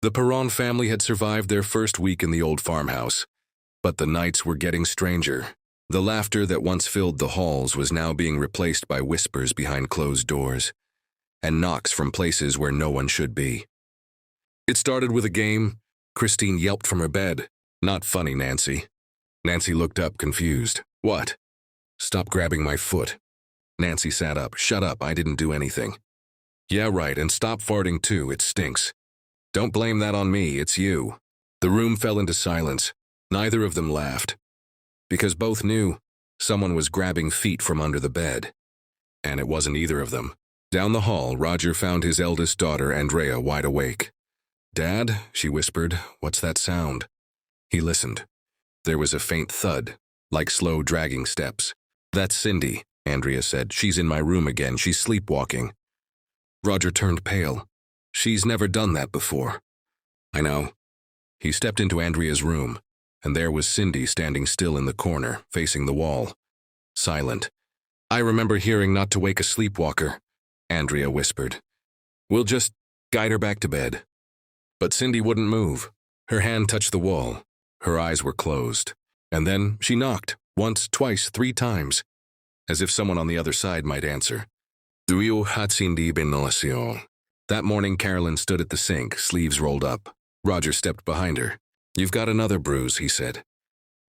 The Parron family had survived their first week in the old farmhouse, but the nights were getting stranger. The laughter that once filled the halls was now being replaced by whispers behind closed doors, and knocks from places where no one should be. It started with a game. Christine yelped from her bed. "Not funny, Nancy." Nancy looked up, confused. "What?" "Stop grabbing my foot." Nancy sat up. "Shut up, I didn't do anything." "Yeah, right, and stop farting too, it stinks." "Don't blame that on me, it's you." The room fell into silence. Neither of them laughed, because both knew someone was grabbing feet from under the bed. And it wasn't either of them. Down the hall, Roger found his eldest daughter, Andrea, wide awake. "Dad," she whispered, "what's that sound?" He listened. There was a faint thud, like slow dragging steps. "That's Cindy," Andrea said. "She's in my room again. She's sleepwalking." Roger turned pale. "She's never done that before." "I know." He stepped into Andrea's room, and there was Cindy standing still in the corner, facing the wall, silent. "I remember hearing not to wake a sleepwalker," Andrea whispered. "We'll just guide her back to bed." But Cindy wouldn't move. Her hand touched the wall. Her eyes were closed. And then she knocked, once, twice, 3 times, as if someone on the other side might answer. "Duyo Hatsindi Benolasion." That morning, Carolyn stood at the sink, sleeves rolled up. Roger stepped behind her. "You've got another bruise," he said.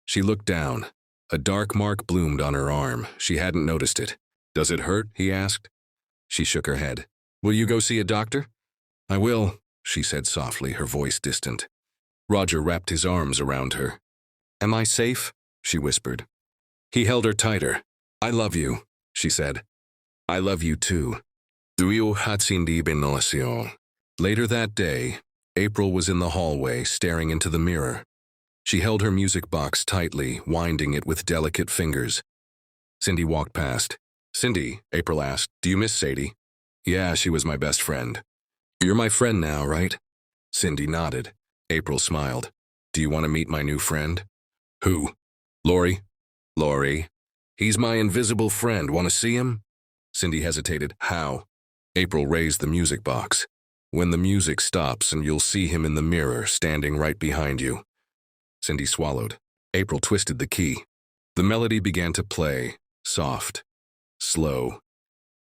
She looked down. A dark mark bloomed on her arm. She hadn't noticed it. "Does it hurt?" he asked. She shook her head. "Will you go see a doctor?" "I will," she said softly, her voice distant. Roger wrapped his arms around her. "Am I safe?" she whispered. He held her tighter. "I love you," she said. "I love you too." Duyo Hatsindi Benolasion. Later that day, April was in the hallway, staring into the mirror. She held her music box tightly, winding it with delicate fingers. Cindy walked past. "Cindy," April asked, "do you miss Sadie?" "Yeah, she was my best friend." "You're my friend now, right?" Cindy nodded. April smiled. "Do you want to meet my new friend?" "Who?" "Lori." "Lori. He's my invisible friend. Want to see him?" Cindy hesitated. "How?" April raised the music box. "When the music stops and you'll see him in the mirror, standing right behind you." Cindy swallowed. April twisted the key. The melody began to play, soft, slow,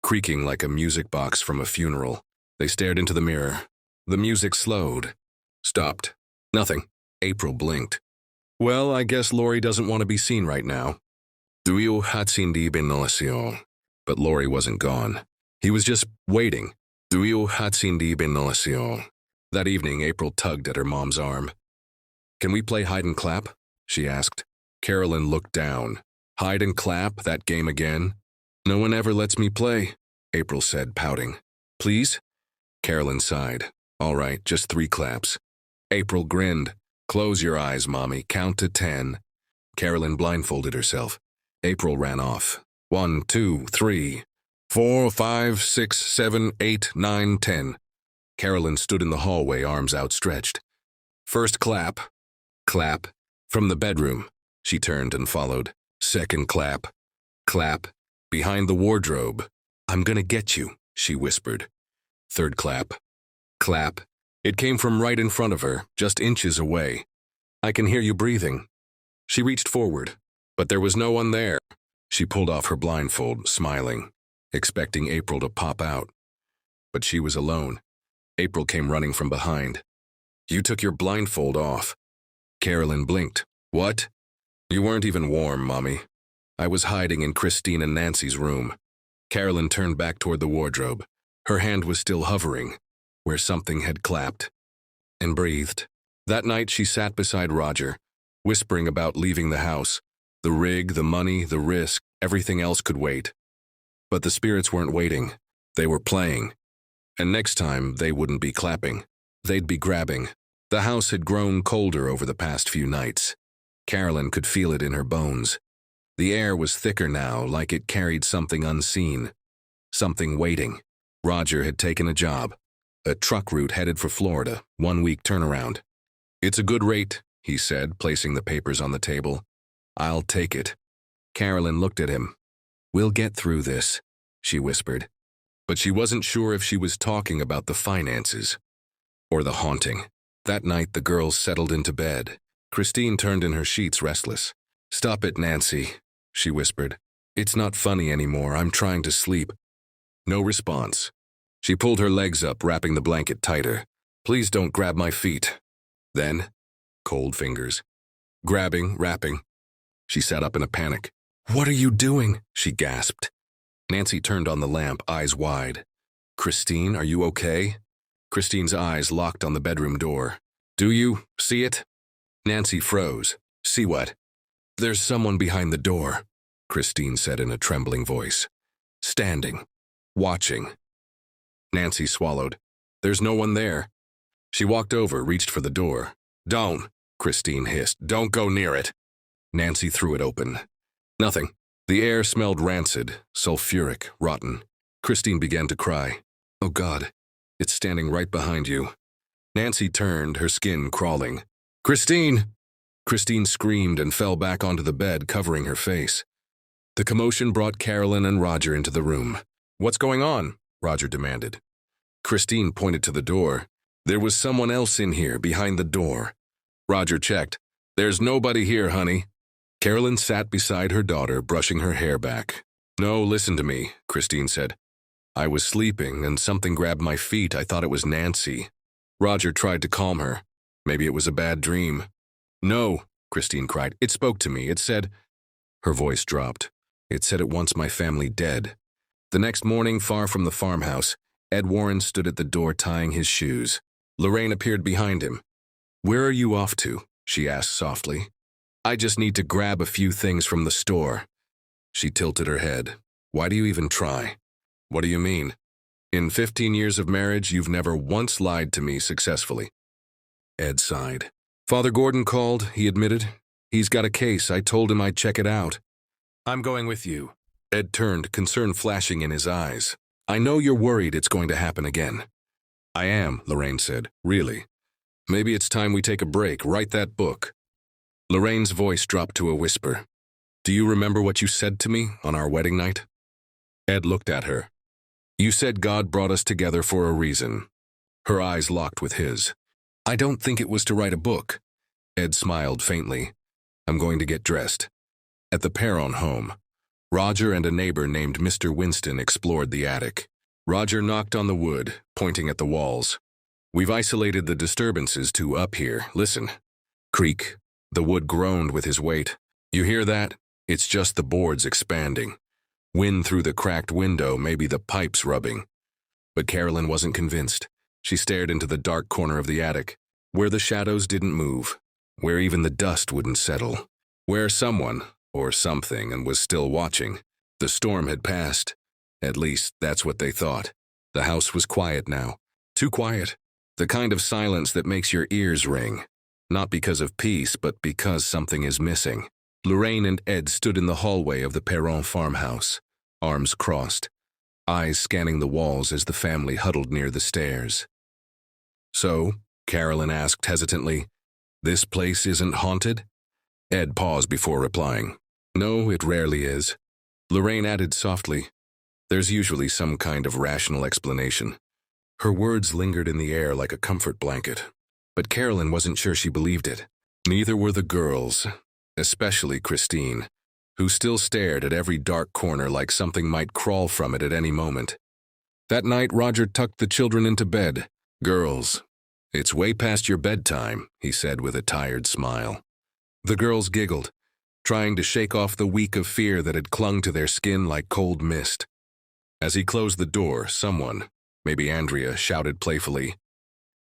creaking like a music box from a funeral. They stared into the mirror. The music slowed, stopped. Nothing. April blinked. "Well, I guess Lori doesn't want to be seen right now." Duyo Hatsindi Benolasion. But Lori wasn't gone. He was just waiting. Duyo Hatsindi Benolasion. That evening, April tugged at her mom's arm. "Can we play hide and clap?" she asked. Carolyn looked down. "Hide and clap, that game again?" "No one ever lets me play," April said, pouting. "Please?" Carolyn sighed. "All right, just 3 claps." April grinned. "Close your eyes, Mommy. Count to 10. Carolyn blindfolded herself. April ran off. 1, 2, 3, 4, 5, 6, 7, 8, 9, 10. Carolyn stood in the hallway, arms outstretched. First clap. Clap. From the bedroom. She turned and followed. Second clap. Clap. Behind the wardrobe. "I'm gonna get you," she whispered. Third clap. Clap. It came from right in front of her, just inches away. "I can hear you breathing." She reached forward, but there was no one there. She pulled off her blindfold, smiling, expecting April to pop out. But she was alone. April came running from behind. "You took your blindfold off." Carolyn blinked. "What?" "You weren't even warm, Mommy. I was hiding in Christine and Nancy's room." Carolyn turned back toward the wardrobe. Her hand was still hovering, where something had clapped, and breathed. That night she sat beside Roger, whispering about leaving the house. The rig, the money, the risk, everything else could wait. But the spirits weren't waiting. They were playing. And next time, they wouldn't be clapping. They'd be grabbing. The house had grown colder over the past few nights. Carolyn could feel it in her bones. The air was thicker now, like it carried something unseen. Something waiting. Roger had taken a job. A truck route headed for Florida, 1-week turnaround. "It's a good rate," he said, placing the papers on the table. "I'll take it." Carolyn looked at him. "We'll get through this," she whispered. But she wasn't sure if she was talking about the finances or the haunting. That night, the girls settled into bed. Christine turned in her sheets, restless. "Stop it, Nancy," she whispered. "It's not funny anymore. I'm trying to sleep." No response. She pulled her legs up, wrapping the blanket tighter. "Please don't grab my feet." Then, cold fingers. Grabbing, wrapping. She sat up in a panic. "What are you doing?" she gasped. Nancy turned on the lamp, eyes wide. "Christine, are you okay?" Christine's eyes locked on the bedroom door. "Do you see it?" Nancy froze. "See what?" "There's someone behind the door," Christine said in a trembling voice. "Standing. Watching." Nancy swallowed. "There's no one there." She walked over, reached for the door. "Don't," Christine hissed. "Don't go near it." Nancy threw it open. Nothing. The air smelled rancid, sulfuric, rotten. Christine began to cry. "Oh God, it's standing right behind you." Nancy turned, her skin crawling. "Christine!" Christine screamed and fell back onto the bed, covering her face. The commotion brought Carolyn and Roger into the room. "What's going on?" Roger demanded. Christine pointed to the door. "There was someone else in here, behind the door." Roger checked. "There's nobody here, honey." Carolyn sat beside her daughter, brushing her hair back. "No, listen to me," Christine said. "I was sleeping, and something grabbed my feet. I thought it was Nancy." Roger tried to calm her. "Maybe it was a bad dream." "No," Christine cried. "It spoke to me. It said—" Her voice dropped. "It said it wants my family dead." The next morning, far from the farmhouse, Ed Warren stood at the door tying his shoes. Lorraine appeared behind him. "Where are you off to?" she asked softly. "I just need to grab a few things from the store." She tilted her head. "Why do you even try?" "What do you mean? In 15 years of marriage, you've never once lied to me successfully." Ed sighed. "Father Gordon called," he admitted. "He's got a case. I told him I'd check it out." "I'm going with you." Ed turned, concern flashing in his eyes. "I know you're worried it's going to happen again." "I am," Lorraine said. "Really. Maybe it's time we take a break. Write that book." Lorraine's voice dropped to a whisper. "Do you remember what you said to me on our wedding night?" Ed looked at her. "You said God brought us together for a reason." Her eyes locked with his. "I don't think it was to write a book." Ed smiled faintly. "I'm going to get dressed." At the Parron home, Roger and a neighbor named Mr. Winston explored the attic. Roger knocked on the wood, pointing at the walls. "We've isolated the disturbances to up here. Listen." Creak. The wood groaned with his weight. "You hear that? It's just the boards expanding. Wind through the cracked window, maybe the pipes rubbing." But Carolyn wasn't convinced. She stared into the dark corner of the attic, where the shadows didn't move, where even the dust wouldn't settle, where someone, or something, and was still watching. The storm had passed. At least, that's what they thought. The house was quiet now. Too quiet. The kind of silence that makes your ears ring. Not because of peace, but because something is missing. Lorraine and Ed stood in the hallway of the Parron farmhouse, arms crossed, eyes scanning the walls as the family huddled near the stairs. "So," Carolyn asked hesitantly, "this place isn't haunted?" Ed paused before replying. "No, it rarely is." Lorraine added softly, "There's usually some kind of rational explanation." Her words lingered in the air like a comfort blanket, but Carolyn wasn't sure she believed it. Neither were the girls, especially Christine, who still stared at every dark corner like something might crawl from it at any moment. That night, Roger tucked the children into bed. "Girls, it's way past your bedtime," he said with a tired smile. The girls giggled, trying to shake off the week of fear that had clung to their skin like cold mist. As he closed the door, someone, maybe Andrea, shouted playfully,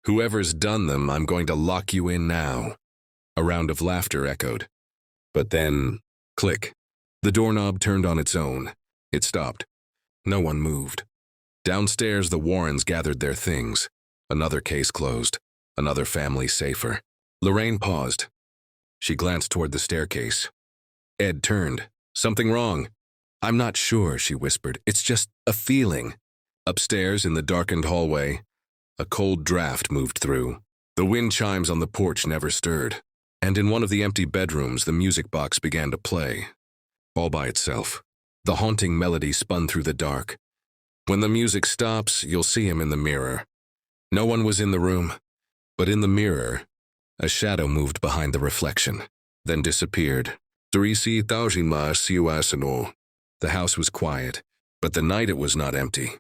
"Whoever's done them, I'm going to lock you in now." A round of laughter echoed. But then, click. The doorknob turned on its own. It stopped. No one moved. Downstairs, the Warrens gathered their things. Another case closed. Another family safer. Lorraine paused. She glanced toward the staircase. Ed turned. "Something wrong?" "I'm not sure," she whispered. "It's just a feeling." Upstairs, in the darkened hallway, a cold draft moved through. The wind chimes on the porch never stirred. And in one of the empty bedrooms, the music box began to play. All by itself. The haunting melody spun through the dark. "When the music stops, you'll see him in the mirror." No one was in the room, But in the mirror, a shadow moved behind the reflection, then disappeared. The house was quiet, but the night it was not empty.